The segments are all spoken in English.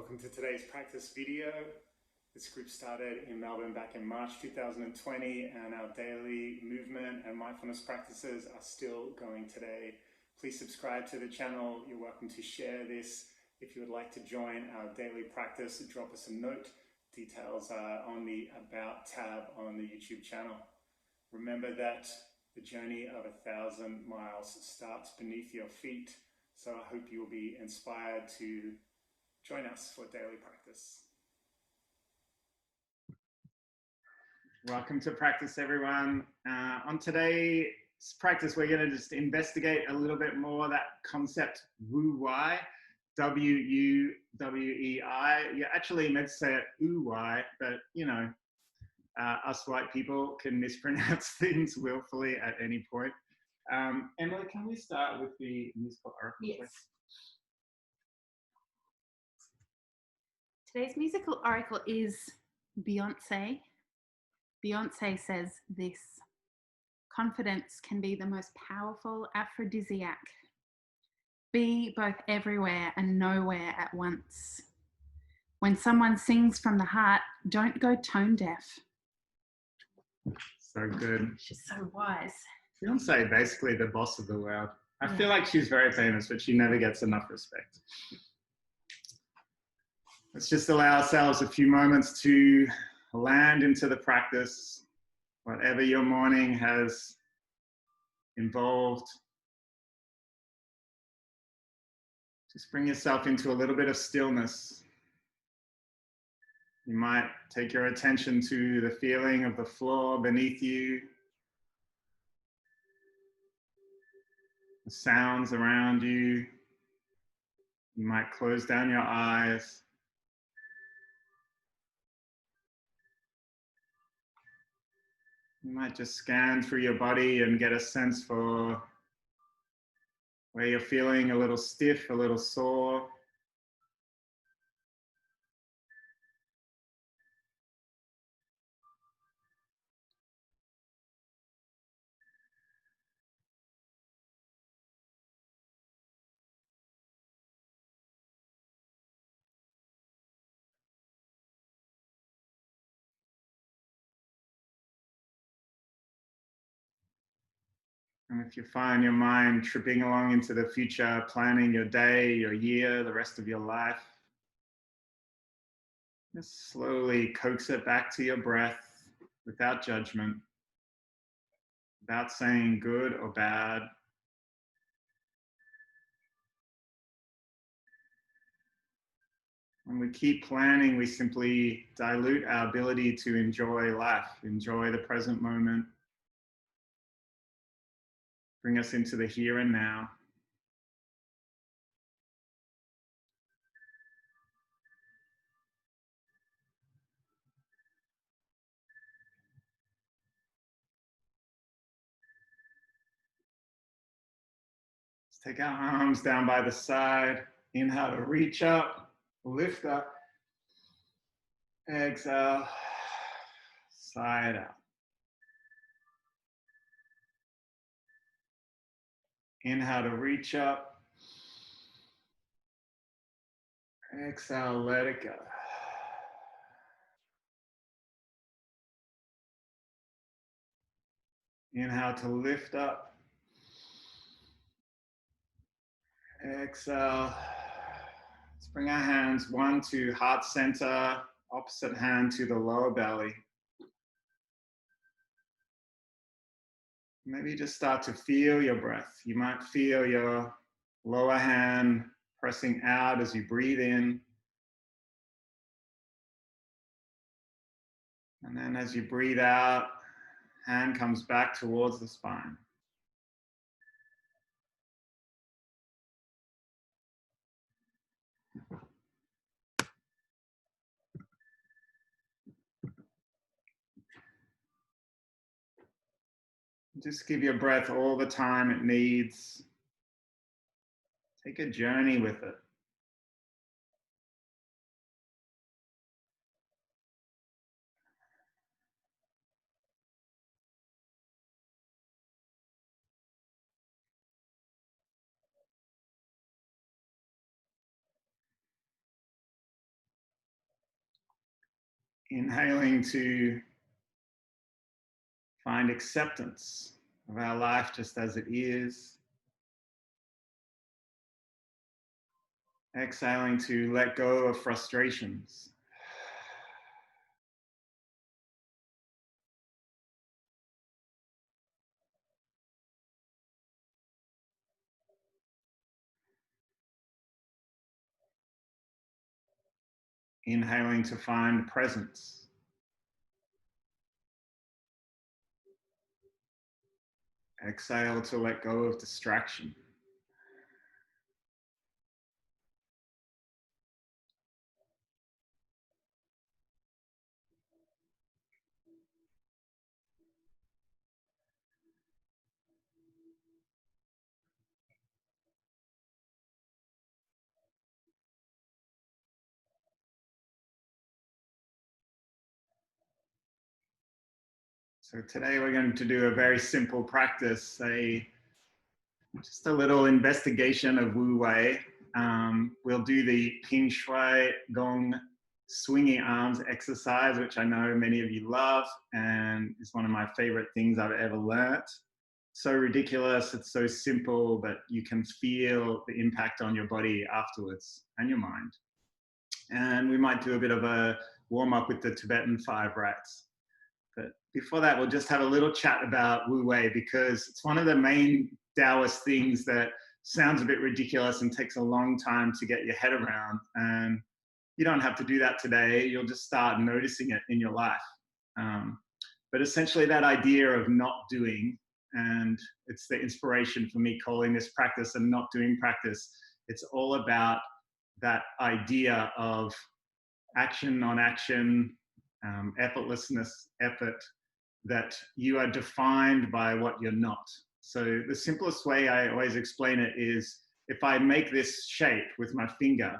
Welcome to today's practice video. This group started in Melbourne back in March 2020, and our daily movement and mindfulness practices are still going today. Please subscribe to the channel. You're welcome to share this. If you would like to join our daily practice, drop us a note. Details are on the About tab on the YouTube channel. Remember that the journey of 1,000 miles starts beneath your feet, so I hope you will be inspired to join us for daily practice. Welcome to practice, everyone. On today's practice, we're going to just investigate a little bit more that concept Wu Wei, W-U-W-E-I. You're actually meant to say it Wu Wei, but you know, us white people can mispronounce things willfully at any point. Emily, can we start with the musical oracle? Yes. Please? Today's musical oracle is Beyonce. Beyonce says this: confidence can be the most powerful aphrodisiac. Be both everywhere and nowhere at once. When someone sings from the heart, don't go tone deaf. So good. She's so wise. Beyonce, basically the boss of the world. I feel like she's very famous, but she never gets enough respect. Let's just allow ourselves a few moments to land into the practice. Whatever your morning has involved, just bring yourself into a little bit of stillness. You might take your attention to the feeling of the floor beneath you, the sounds around you. You might close down your eyes. You might just scan through your body and get a sense for where you're feeling a little stiff, a little sore. And if you find your mind tripping along into the future, planning your day, your year, the rest of your life, just slowly coax it back to your breath without judgment, without saying good or bad. When we keep planning, we simply dilute our ability to enjoy life, enjoy the present moment, bring us into the here and now. Let's take our arms down by the side. Inhale to reach up, lift up. Exhale, side out. Inhale to reach up. Exhale, let it go. Inhale to lift up. Exhale. Let's bring our hands, one to heart center, opposite hand to the lower belly. Maybe just start to feel your breath. You might feel your lower hand pressing out as you breathe in. And then as you breathe out, hand comes back towards the spine. Just give your breath all the time it needs. Take a journey with it. Inhaling to find acceptance of our life just as it is. Exhaling to let go of frustrations. Inhaling to find presence. Exhale to let go of distraction. So today we're going to do a very simple practice, just a little investigation of Wu Wei. We'll do the Ping Shuai Gong swinging arms exercise, which I know many of you love, and is one of my favorite things I've ever learnt. So ridiculous, it's so simple, but you can feel the impact on your body afterwards and your mind. And we might do a bit of a warm up with the Tibetan 5 rites. But before that, we'll just have a little chat about Wu Wei, because it's one of the main Taoist things that sounds a bit ridiculous and takes a long time to get your head around. And you don't have to do that today. You'll just start noticing it in your life. But essentially that idea of not doing, and it's the inspiration for me calling this practice and not doing practice. It's all about that idea of action, non-action, effortlessness, effort, that you are defined by what you're not. So the simplest way I always explain it is, if I make this shape with my finger,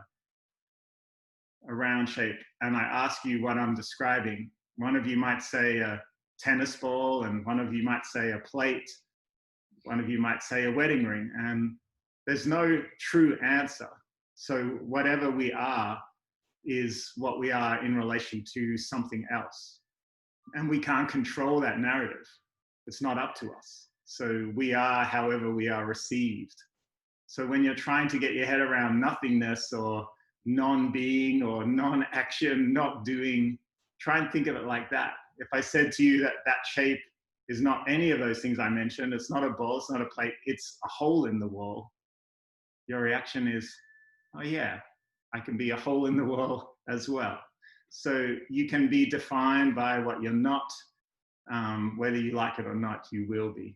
a round shape, and I ask you what I'm describing, one of you might say a tennis ball, and one of you might say a plate, one of you might say a wedding ring, and there's no true answer. So whatever we are is what we are in relation to something else. And we can't control that narrative. It's not up to us. So we are however we are received. So when you're trying to get your head around nothingness or non-being or non-action, not doing, try and think of it like that. If I said to you that that shape is not any of those things I mentioned, it's not a ball, it's not a plate, it's a hole in the wall, your reaction is, oh yeah, I can be a hole in the wall as well. So you can be defined by what you're not, whether you like it or not, you will be.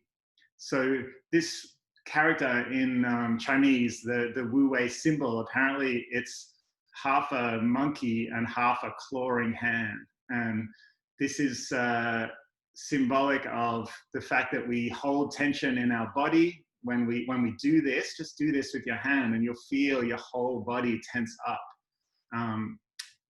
So this character in Chinese, the Wu Wei symbol, apparently it's half a monkey and half a clawing hand. And this is symbolic of the fact that we hold tension in our body. When we do this, just do this with your hand and you'll feel your whole body tense up.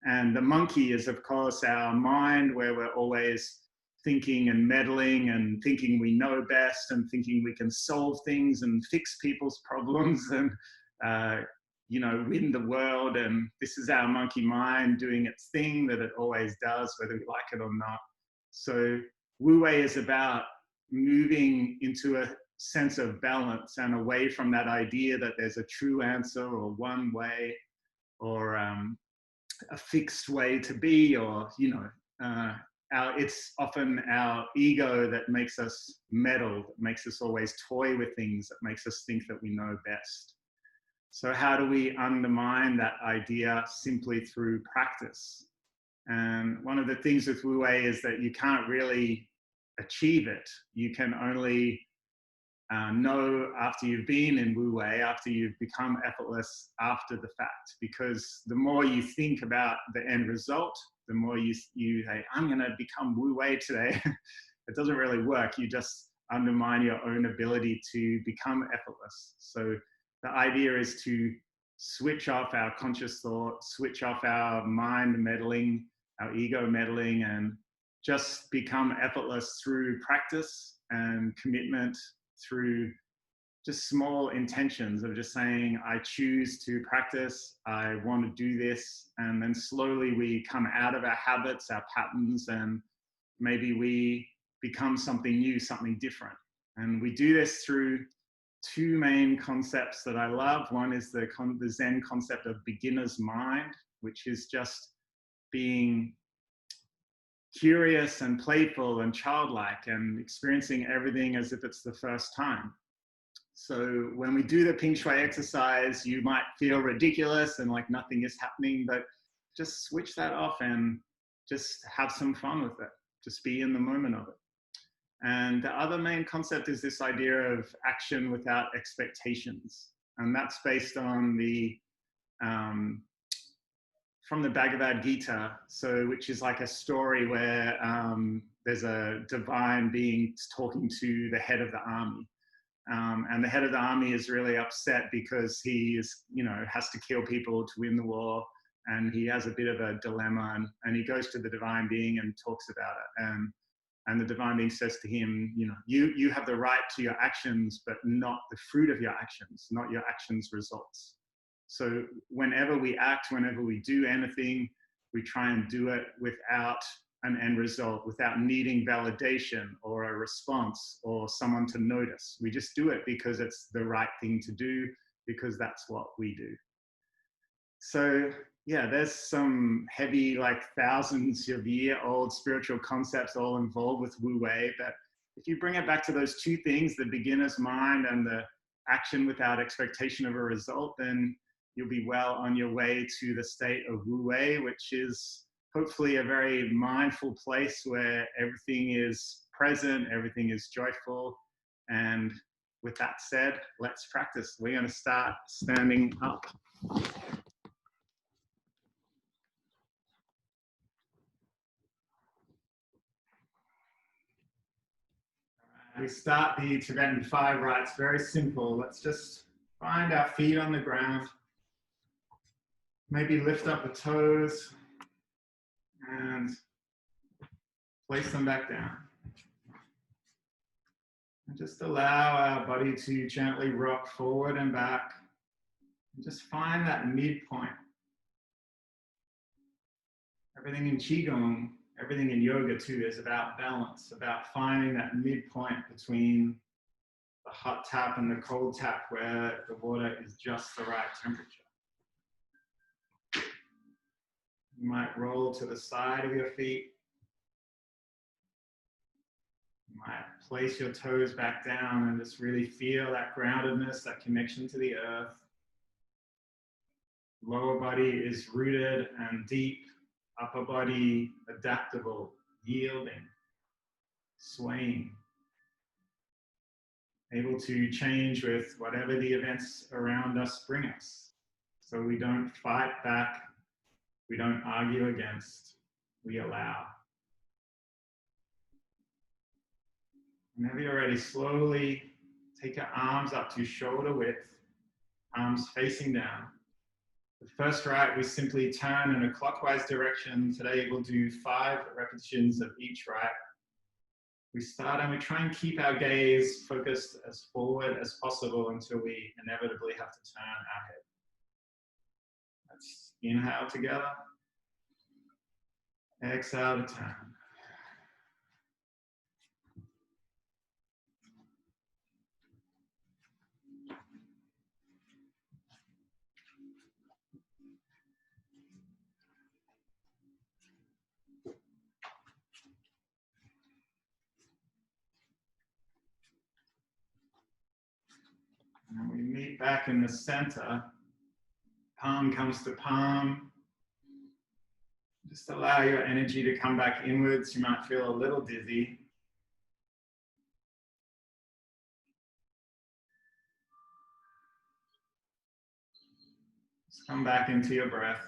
And the monkey is, of course, our mind, where we're always thinking and meddling and thinking we know best and thinking we can solve things and fix people's problems and, win the world. And this is our monkey mind doing its thing that it always does, whether we like it or not. So Wu Wei is about moving into a sense of balance and away from that idea that there's a true answer or one way or a fixed way to be, or it's often our ego that makes us meddle, that makes us always toy with things, that makes us think that we know best. So how do we undermine that idea? Simply through practice. And one of the things with Wu Wei is that you can't really achieve it. You can only know after you've been in Wu Wei, after you've become effortless after the fact. Because the more you think about the end result, the more you say, I'm going to become Wu Wei today. It doesn't really work. You just undermine your own ability to become effortless. So the idea is to switch off our conscious thought, switch off our mind meddling, our ego meddling, and just become effortless through practice and commitment, through just small intentions of just saying, I choose to practice, I want to do this. And then slowly we come out of our habits, our patterns, and maybe we become something new, something different. And we do this through two main concepts that I love. One is the Zen concept of beginner's mind, which is just being curious and playful and childlike and experiencing everything as if it's the first time. So when we do the Ping Shuai exercise, you might feel ridiculous and like nothing is happening, but just switch that off and just have some fun with it. Just be in the moment of it. And the other main concept is this idea of action without expectations. And that's based on the, from the Bhagavad Gita, so which is like a story where there's a divine being talking to the head of the army. And the head of the army is really upset because he is, has to kill people to win the war. And he has a bit of a dilemma, and he goes to the divine being and talks about it. And the divine being says to him, you have the right to your actions, but not the fruit of your actions, not your actions' results. So whenever we act, whenever we do anything, we try and do it without an end result, without needing validation or a response or someone to notice. We just do it because it's the right thing to do, because that's what we do. So yeah, there's some heavy, like thousands of year old spiritual concepts all involved with Wu Wei. But if you bring it back to those two things, the beginner's mind and the action without expectation of a result, then you'll be well on your way to the state of Wu Wei, which is hopefully a very mindful place where everything is present, everything is joyful. And with that said, let's practice. We're going to start standing up. We start the Tibetan 5 rites very simple. Let's just find our feet on the ground. Maybe lift up the toes and place them back down. And just allow our body to gently rock forward and back. And just find that midpoint. Everything in Qigong, everything in yoga too, is about balance, about finding that midpoint between the hot tap and the cold tap where the water is just the right temperature. You might roll to the side of your feet. You might place your toes back down and just really feel that groundedness, that connection to the earth. Lower body is rooted and deep. Upper body adaptable, yielding, swaying. Able to change with whatever the events around us bring us. So we don't fight back. We don't argue against, we allow. Whenever you're ready, slowly take your arms up to shoulder width, arms facing down. The first rite, we simply turn in a clockwise direction. Today we'll do 5 repetitions of each rite. We start and we try and keep our gaze focused as forward as possible until we inevitably have to turn our head. Let's inhale together. Exhale to turn. And we meet back in the center. Palm comes to palm. Just allow your energy to come back inwards. You might feel a little dizzy. Just come back into your breath.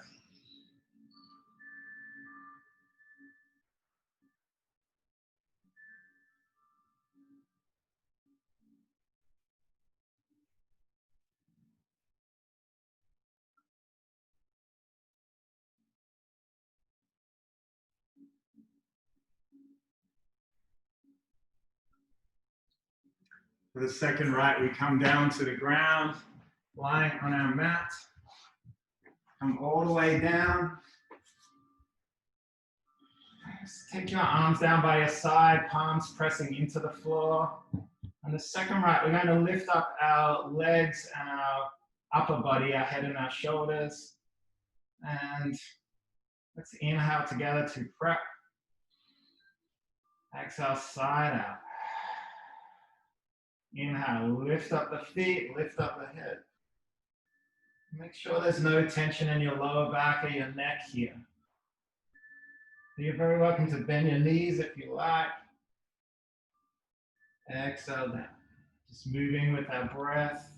For the second right, we come down to the ground, lying on our mat. Come all the way down. Just take your arms down by your side, palms pressing into the floor. On the second right, we're going to lift up our legs and our upper body, our head and our shoulders. And let's inhale together to prep. Exhale, side out. Inhale, lift up the feet, lift up the head. Make sure there's no tension in your lower back or your neck here. You're very welcome to bend your knees if you like. Exhale down. Just moving with our breath.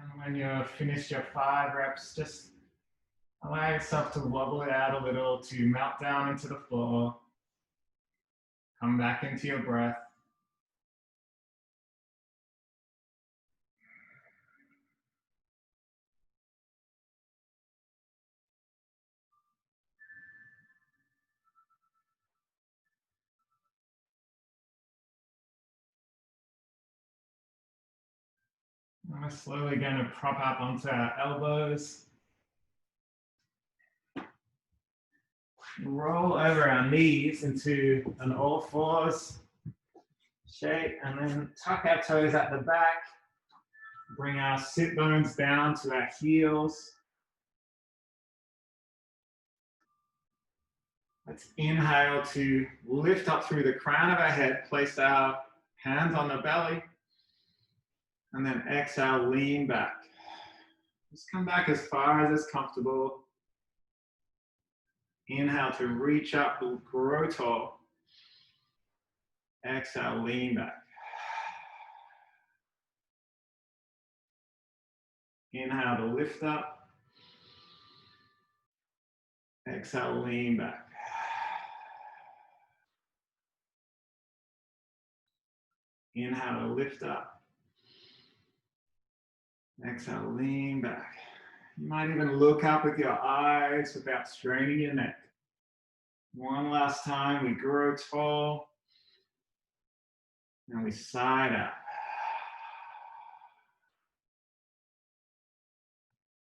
And when you're finished your 5 reps, just allow yourself to wobble it out a little, to melt down into the floor. Come back into your breath. And we're slowly going to prop up onto our elbows. Roll over our knees into an all fours shape, and then tuck our toes at the back. Bring our sit bones down to our heels. Let's inhale to lift up through the crown of our head, place our hands on the belly, and then exhale, lean back. Just come back as far as is comfortable. Inhale to reach up, grow tall. Exhale, lean back. Inhale to lift up. Exhale, lean back. Inhale to lift up. Exhale, lean back. You might even look up with your eyes without straining your neck. One last time, we grow tall. And we side out.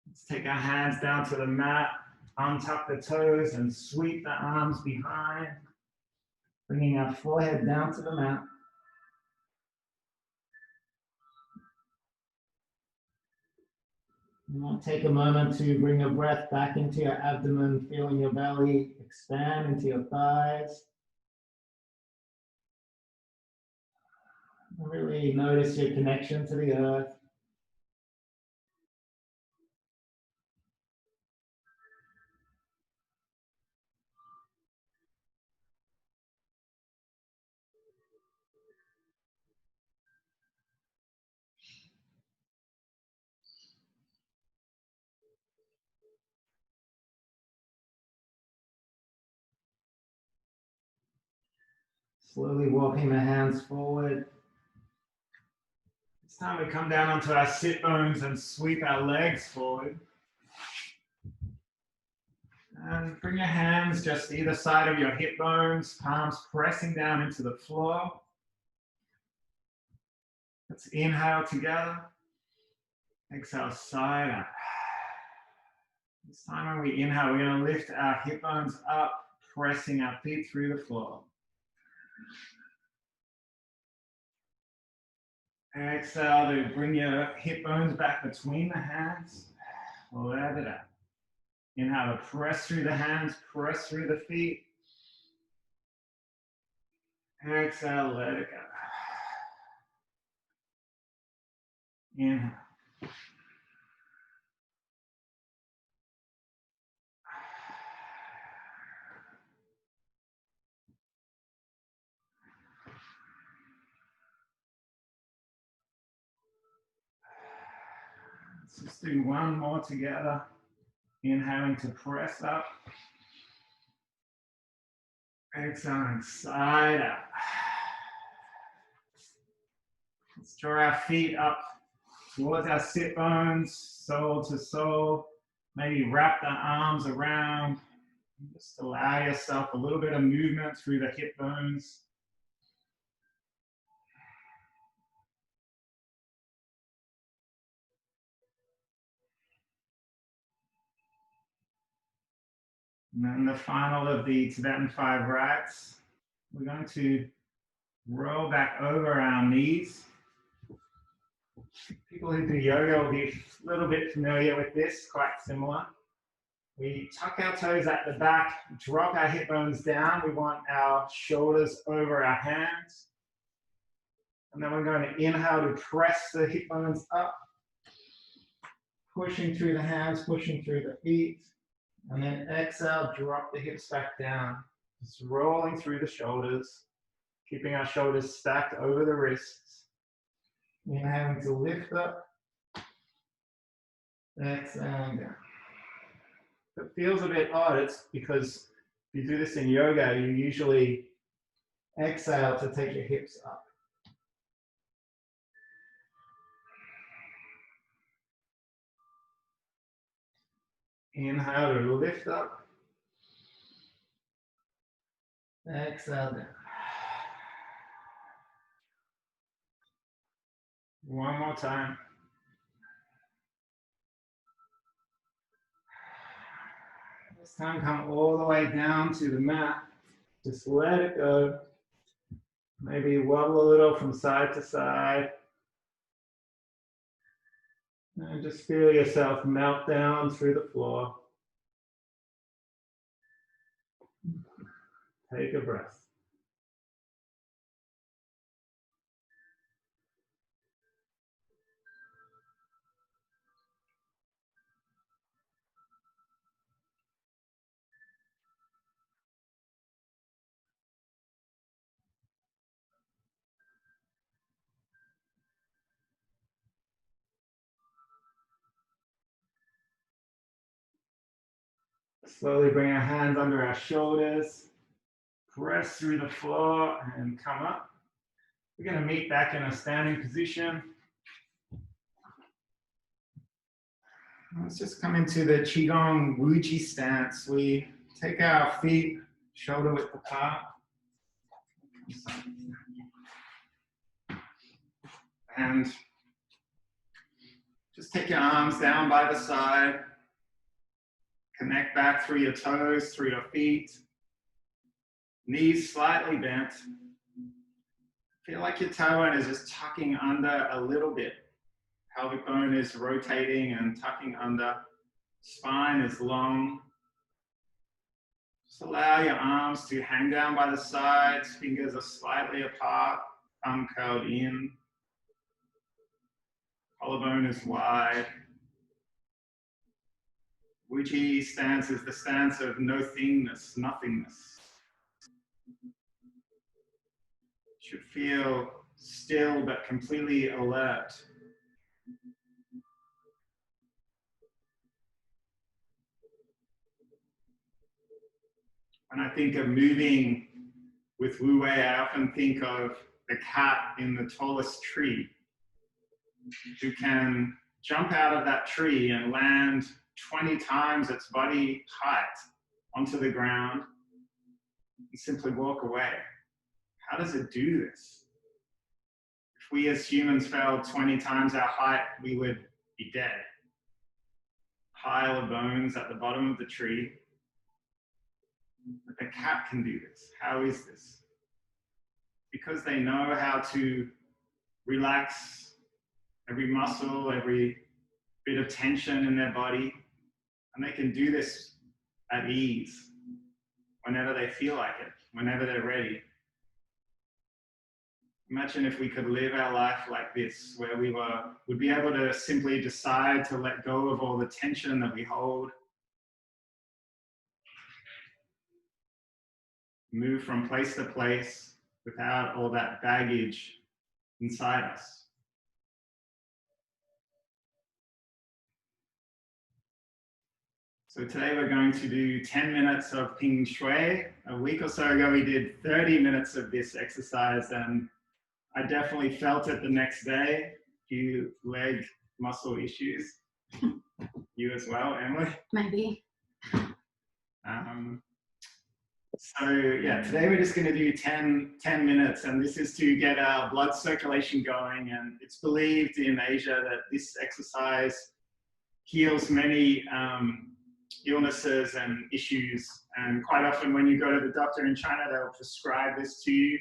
Let's take our hands down to the mat, untuck the toes and sweep the arms behind, bringing our forehead down to the mat. And take a moment to bring your breath back into your abdomen, feeling your belly expand into your thighs. And really notice your connection to the earth. Slowly walking the hands forward. This time we come down onto our sit bones and sweep our legs forward. And bring your hands just either side of your hip bones, palms pressing down into the floor. Let's inhale together. Exhale, side out. This time when we inhale, we're going to lift our hip bones up, pressing our feet through the floor. Exhale to bring your hip bones back between the hands. Let it out. Inhale to press through the hands, press through the feet. Exhale, let it go. Inhale. Let's just do one more together. Inhaling to press up. Exhaling, side out. Let's draw our feet up towards our sit bones, sole to sole. Maybe wrap the arms around. Just allow yourself a little bit of movement through the hip bones. And then the final of the Tibetan 5 rites, we're going to roll back over our knees. People who do yoga will be a little bit familiar with this, quite similar. We tuck our toes at the back, drop our hip bones down. We want our shoulders over our hands. And then we're going to inhale to press the hip bones up, pushing through the hands, pushing through the feet. And then exhale, drop the hips back down. Just rolling through the shoulders, keeping our shoulders stacked over the wrists. Inhaling to lift up. Exhaling down. If it feels a bit odd, it's because if you do this in yoga, you usually exhale to take your hips up. Inhale to lift up. Exhale down. One more time. This time come all the way down to the mat. Just let it go. Maybe wobble a little from side to side. And just feel yourself melt down through the floor. Take a breath. Slowly bring our hands under our shoulders. Press through the floor and come up. We're going to meet back in a standing position. Let's just come into the Qigong Wu Ji stance. We take our feet shoulder width apart. And just take your arms down by the side. Connect back through your toes, through your feet. Knees slightly bent. Feel like your tailbone is just tucking under a little bit. Pelvic bone is rotating and tucking under. Spine is long. Just allow your arms to hang down by the sides. Fingers are slightly apart, thumb curled in. Collarbone is wide. Wu Ji stance is the stance of no thingness, nothingness. Should feel still but completely alert. When I think of moving with Wu Wei, I often think of the cat in the tallest tree who can jump out of that tree and land 20 times its body height onto the ground and simply walk away. How does it do this? If we as humans fell 20 times our height, we would be dead. Pile of bones at the bottom of the tree. But the cat can do this. How is this? Because they know how to relax every muscle, every bit of tension in their body, and they can do this at ease whenever they feel like it, whenever they're ready. Imagine if we could live our life like this, where we would be able to simply decide to let go of all the tension that we hold, move from place to place without all that baggage inside us. So today we're going to do 10 minutes of Ping Shuai. A week or so ago we did 30 minutes of this exercise, and I definitely felt it the next day. Few leg muscle issues. You as well, Emily? Maybe. So yeah, today we're just going to do 10 minutes, and this is to get our blood circulation going. And it's believed in Asia that this exercise heals many illnesses and issues. And quite often when you go to the doctor in China, they'll prescribe this to you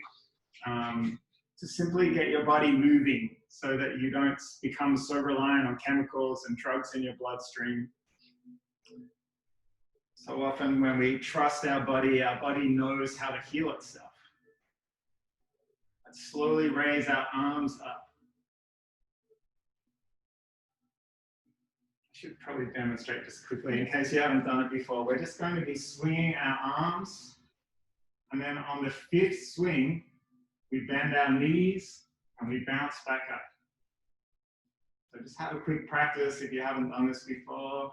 to simply get your body moving so that you don't become so reliant on chemicals and drugs in your bloodstream. So often when we trust our body knows how to heal itself. Let's slowly raise our arms up. I should probably demonstrate just quickly in case you haven't done it before. We're just going to be swinging our arms, and then on the fifth swing, we bend our knees and we bounce back up. So just have a quick practice if you haven't done this before.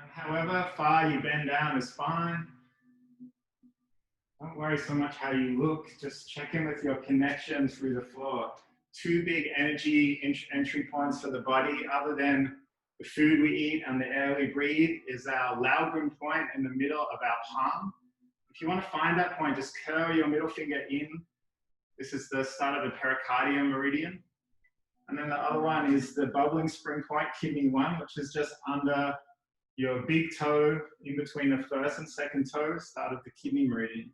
And however far you bend down is fine. Don't worry so much how you look, just check in with your connection through the floor. Two big energy entry points for the body, other than the food we eat and the air we breathe, is our Laogun point in the middle of our palm. If you want to find that point, just curl your middle finger in. This is the start of the pericardium meridian. And then the other one is the bubbling spring point, kidney 1, which is just under your big toe, in between the first and second toe, start of the kidney meridian.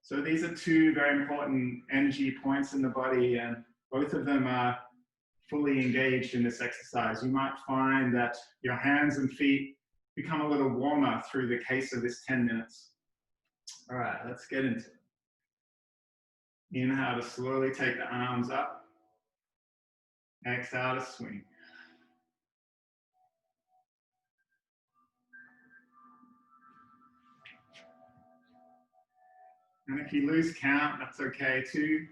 So these are two very important energy points in the body, and both of them are fully engaged in this exercise. You might find that your hands and feet become a little warmer through the case of this 10 minutes. All right, let's get into it. Inhale to slowly take the arms up. Exhale to swing. And if you lose count, that's okay too.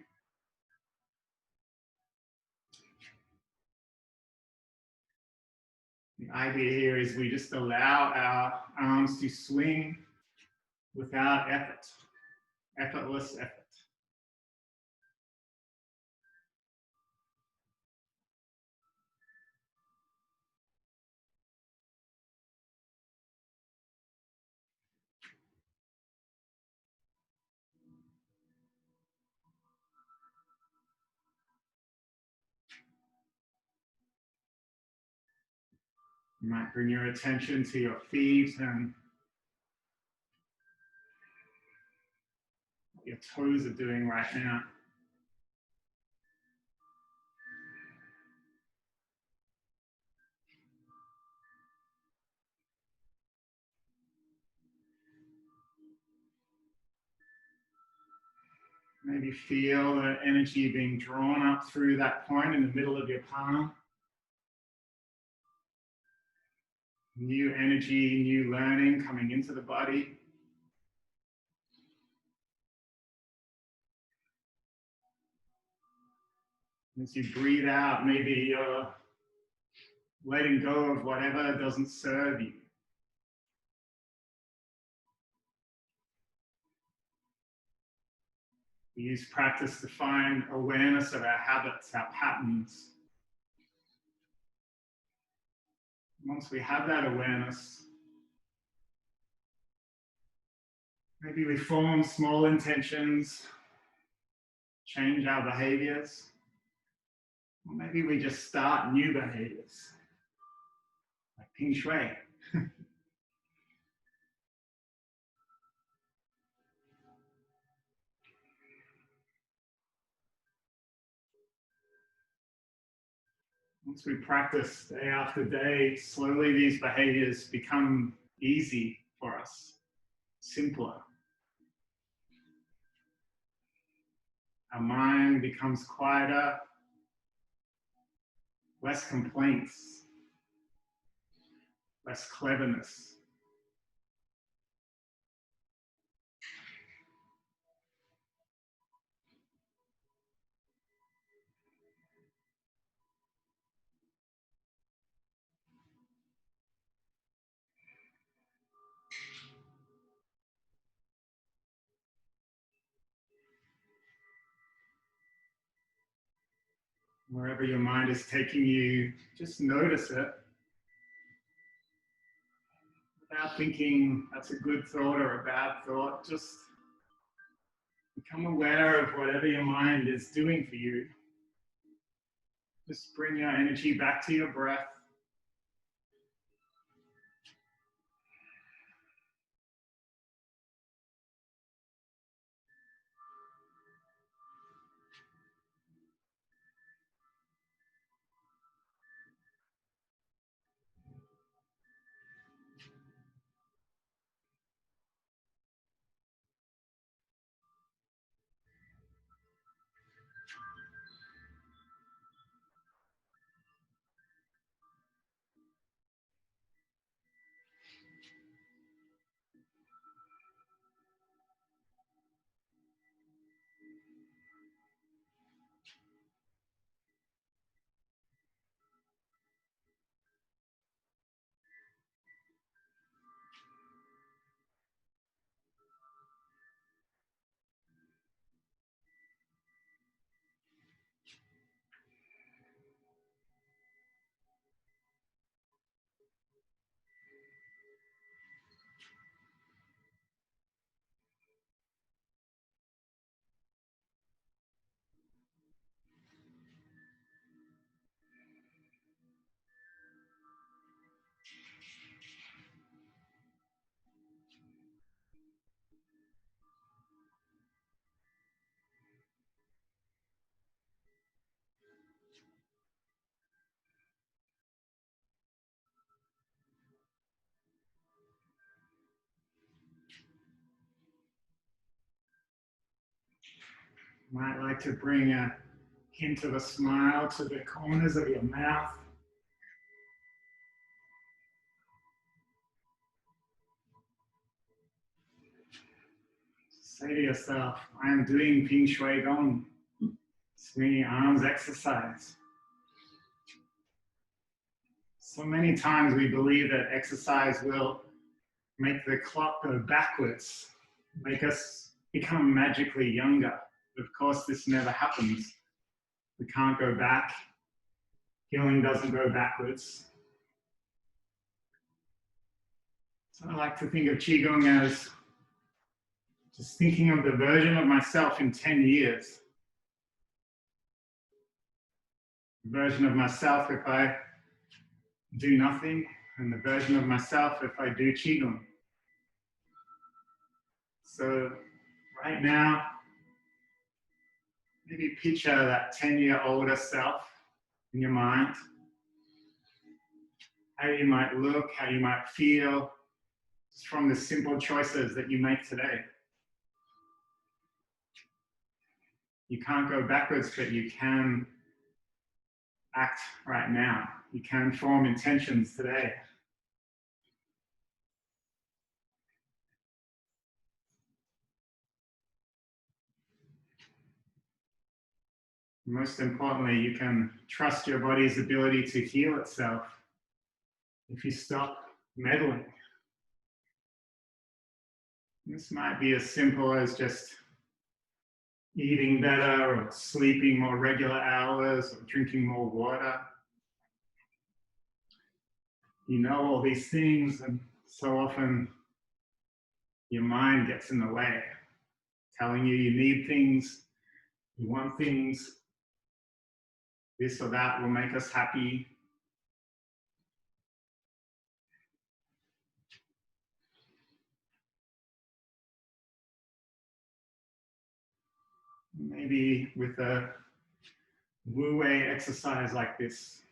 The idea here is we just allow our arms to swing without effort, effortless effort. You might bring your attention to your feet and what your toes are doing right now. Maybe feel the energy being drawn up through that point in the middle of your palm. New energy, new learning coming into the body. As you breathe out, maybe you're letting go of whatever doesn't serve you. We use practice to find awareness of our habits, our patterns. Once we have that awareness, maybe we form small intentions, change our behaviors, or maybe we just start new behaviors, like Ping Shuai. Once we practice day after day, slowly these behaviors become easy for us, simpler. Our mind becomes quieter, less complaints, less cleverness. Wherever your mind is taking you, just notice it without thinking that's a good thought or a bad thought. Just become aware of whatever your mind is doing for you. Just bring your energy back to your breath. You might like to bring a hint of a smile to the corners of your mouth. Say to yourself, I am doing Ping Shuai Gong, swinging arms exercise. So many times we believe that exercise will make the clock go backwards, make us become magically younger. Of course, this never happens. We can't go back. Healing doesn't go backwards. So I like to think of Qigong as just thinking of the version of myself in 10 years. The version of myself if I do nothing, and the version of myself if I do Qigong. So right now, maybe picture that 10-year older self in your mind. How you might look, how you might feel, just from the simple choices that you make today. You can't go backwards, but you can act right now. You can form intentions today. Most importantly, you can trust your body's ability to heal itself if you stop meddling. This might be as simple as just eating better or sleeping more regular hours or drinking more water. You know all these things, and so often your mind gets in the way, telling you you need things, you want things, this or that will make us happy. Maybe with a Wu Wei exercise like this,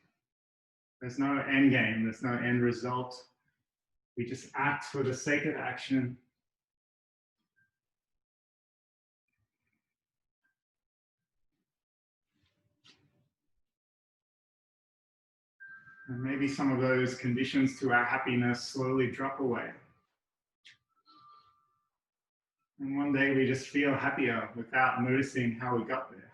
there's no end game, there's no end result. We just act for the sake of action. And maybe some of those conditions to our happiness slowly drop away. And one day we just feel happier without noticing how we got there.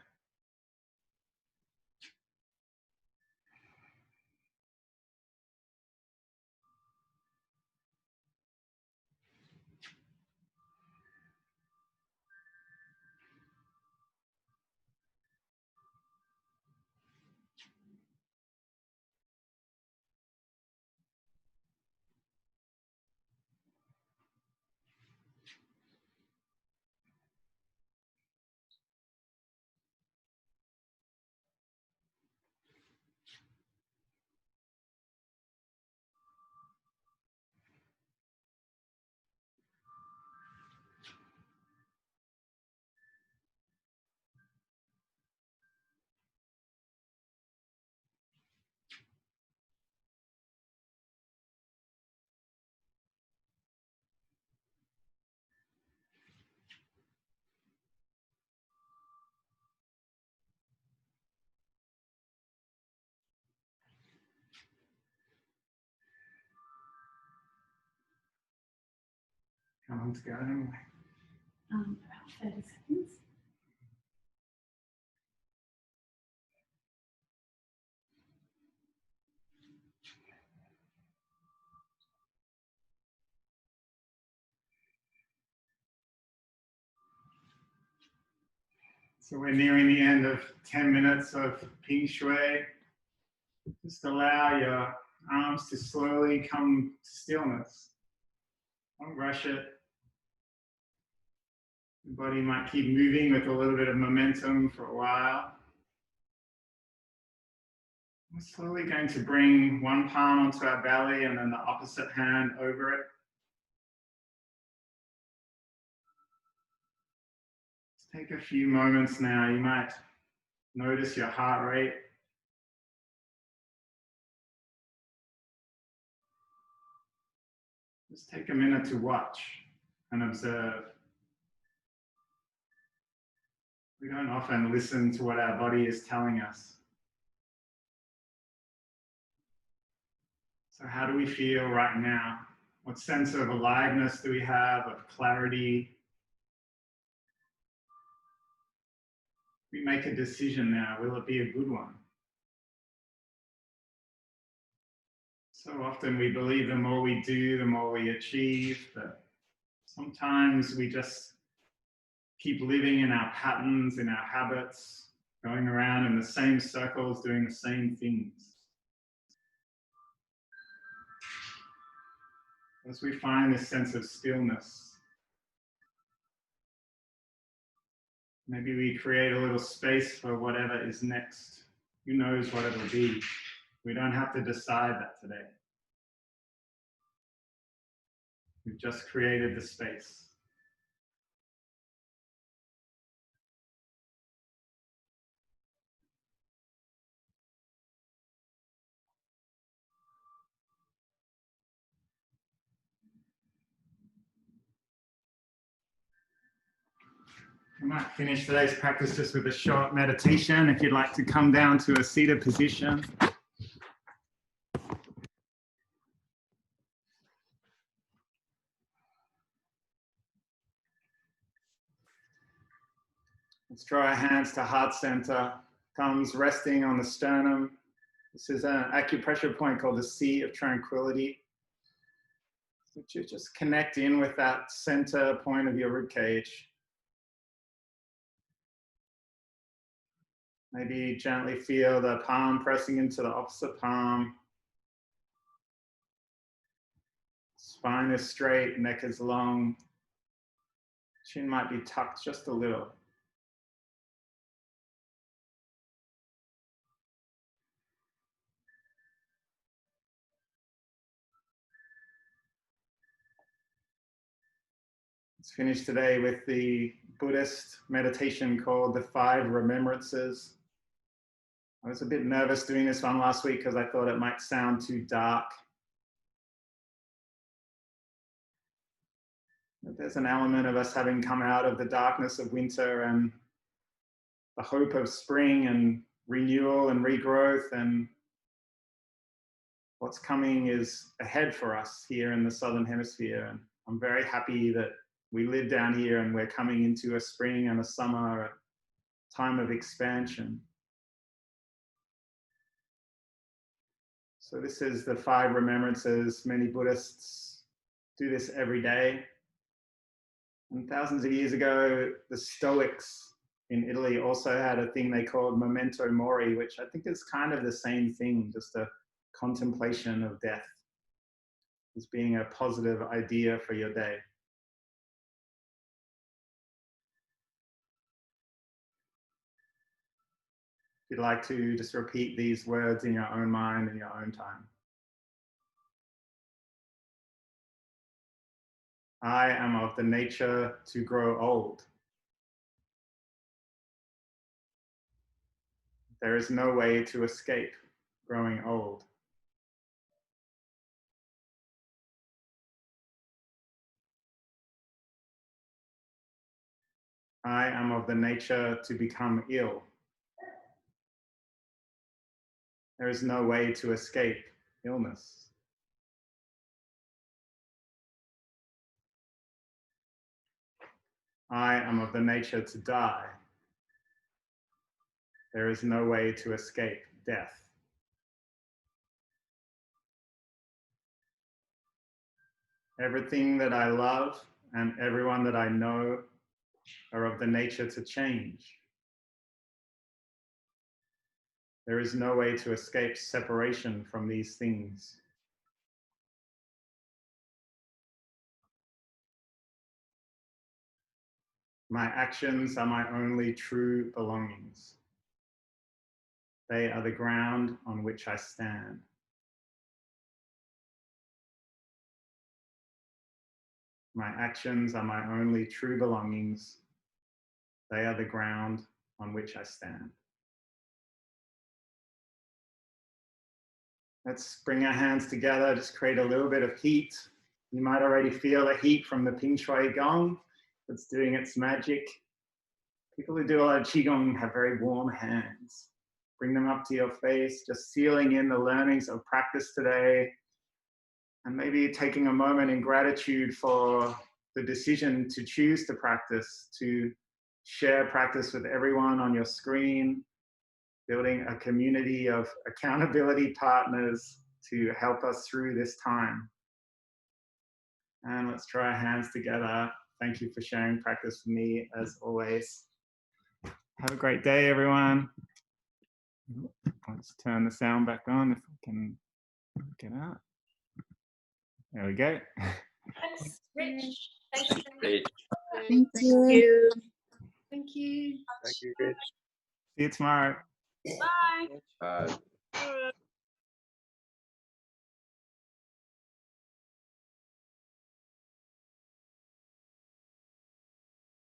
long to go anyway? About 30 seconds. So we're nearing the end of 10 minutes of Ping Shuai. Just allow your arms to slowly come to stillness. Don't rush it. The body might keep moving with a little bit of momentum for a while. We're slowly going to bring one palm onto our belly and then the opposite hand over it. Just take a few moments now. You might notice your heart rate. Just take a minute to watch and observe. We don't often listen to what our body is telling us. So how do we feel right now? What sense of aliveness do we have, of clarity? We make a decision now. Will it be a good one? So often we believe the more we do, the more we achieve, but sometimes we just keep living in our patterns, in our habits, going around in the same circles, doing the same things. As we find this sense of stillness, maybe we create a little space for whatever is next. Who knows what it'll be? We don't have to decide that today. We've just created the space. I might finish today's practice just with a short meditation. If you'd like to come down to a seated position. Let's draw our hands to heart center, thumbs resting on the sternum. This is an acupressure point called the Sea of Tranquility. Which you just connect in with that center point of your rib cage. Maybe gently feel the palm pressing into the opposite palm. Spine is straight, neck is long. Chin might be tucked just a little. Let's finish today with the Buddhist meditation called the 5 Remembrances. I was a bit nervous doing this one last week because I thought it might sound too dark. But there's an element of us having come out of the darkness of winter and the hope of spring and renewal and regrowth, and what's coming is ahead for us here in the Southern Hemisphere. And I'm very happy that we live down here and we're coming into a spring and a summer, a time of expansion. So this is the 5 remembrances. Many Buddhists do this every day. And thousands of years ago, the Stoics in Italy also had a thing they called memento mori, which I think is kind of the same thing, just a contemplation of death as being a positive idea for your day. If you'd like to, just repeat these words in your own mind in your own time. I am of the nature to grow old. There is no way to escape growing old. I am of the nature to become ill. There is no way to escape illness. I am of the nature to die. There is no way to escape death. Everything that I love and everyone that I know are of the nature to change. There is no way to escape separation from these things. My actions are my only true belongings. They are the ground on which I stand. My actions are my only true belongings. They are the ground on which I stand. Let's bring our hands together, just create a little bit of heat. You might already feel the heat from the Ping Shuai Gong that's doing its magic. People who do a lot of Qigong have very warm hands. Bring them up to your face, just sealing in the learnings of practice today. And maybe taking a moment in gratitude for the decision to choose to practice, to share practice with everyone on your screen, building a community of accountability partners to help us through this time. And let's try our hands together. Thank you for sharing practice with me as always. Have a great day, everyone. Let's turn the sound back on if we can get out. There we go. Thanks, Rich. Thanks, Great. Thank you. Thank you. Thank you, Rich. See you tomorrow. Bye. Bye.